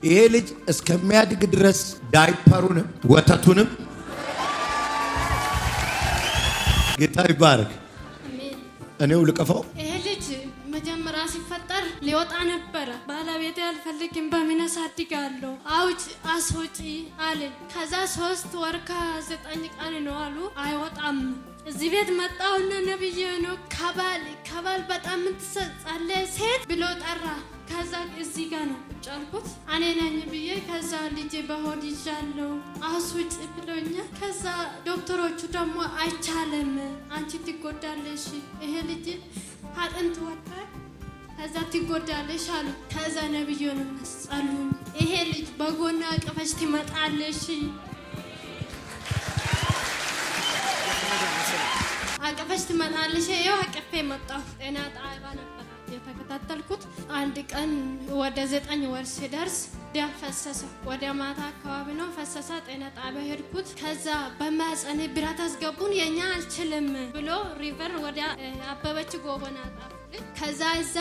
ይሄ ልጅ እስከሚያድግ ድረስ ዳይፐሩንም ወተቱንም ጌታ ይባርክ። እኔው ልቀፈው። ይሄ ልጅ መጀመሪያ ሲፈጠር ሊወጣ ነበረ። ባለቤቴ አልፈልግም በምን አሳድጋለሁ አውጭ አስወጪ አለኝ። ከዛ 3 ወር ከ9 ቀን ነው አሉ። አይወጣም። እዚህ ቤት መጣውና ነብይ ነው ከባል በጣም ትጸጸለ ሴት ብሎ ጠራ። ከዛ እዚህ ጋር ነው ጫልኩት እኔ ነኝ ብዬ ከዛ ልጅ በሆድ ይዣለሁ አስውጭ ብሎኛ። ከዛ ዶክተሮቹ ደግሞ አይቻለም አንቺ ትጎዳለሽ፣ ይሄ ልጅ አጥንት ወጣ ከዛ ትጎዳለሽ አሉ። ከዛ ነብዩ ነው ጸሉኝ። ይሄ ልጅ በጎና አቅፈሽ ትመጣለሽ አቅፈሽ ትመጣለሽ። ይኸው አቅፌ መጣሁ። ጤና ጣቢያ ነበር የተከታተልኩት። አንድ ቀን ወደ 9 ወር ሲደርስ ደም ፈሰሰ። ወደ ማታ አካባቢ ነው ፈሰሰ። ጤና ጣቢያ ሄድኩት። ከዛ በማህፀኔ ብረት አስገቡን። የኛ አልችልም ብሎ ሪቨር ወደ አበበች ጎበና ጣፍ። ከዛ እዛ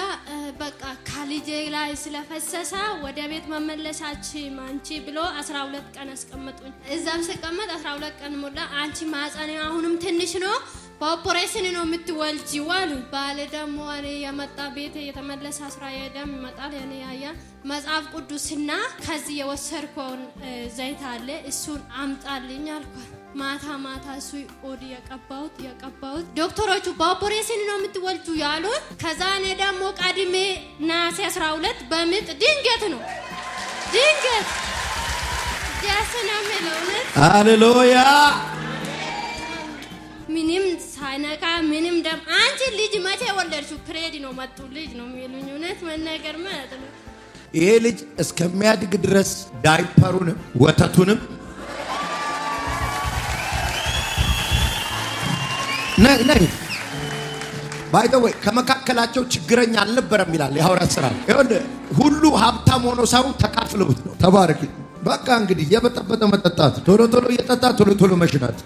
በቃ ካልጄ ላይ ስለፈሰሰ ወደ ቤት መመለሳችን አንቺ ብሎ 12 ቀን አስቀመጡኝ። እዛም ስቀመጥ 12 ቀን ሞላ። አንቺ ማህፀኔ አሁንም ትንሽ ነው በኦፕሬሽን ነው የምትወልጂው አሉ። ባለ ደግሞ እኔ የመጣ ቤት የተመለሰ 10 ደም ይመጣል። እኔ ያያ መጽሐፍ ቅዱስና ከዚህ የወሰድከውን ዘይት አለ እሱን አምጣልኝ አልኳት። ማታ እሱ ኦዲ የቀባሁት ዶክተሮቹ በኦፕሬሽን ነው የምትወልጂው ያሉ። ከዛ እኔ ደግሞ ቀድሜ ነሐሴ 12 በምጥ ድንገት ደስ ነው የሚለው ሃሌሉያ። ምንም ሳይነካ ምንም ደም አንቺ ልጅ መቼ ወለድሽው? ፕሬዲ ነው መጡ ልጅ ነው የሚሉኝ። እውነት መናገር ማለት ነው። ይሄ ልጅ እስከሚያድግ ድረስ ዳይፐሩንም ወተቱንም ነይ ባይደወይ ከመካከላቸው ችግረኛ አልነበረም ይላል የሐዋርያት ሥራ። ሁሉ ሀብታም ሆኖ ሳይሆን ተካፍለውት ነው። ተባረክ። በቃ እንግዲህ የበጠበጠ መጠጣት፣ ቶሎ እየጠጣ ቶሎ መሽናት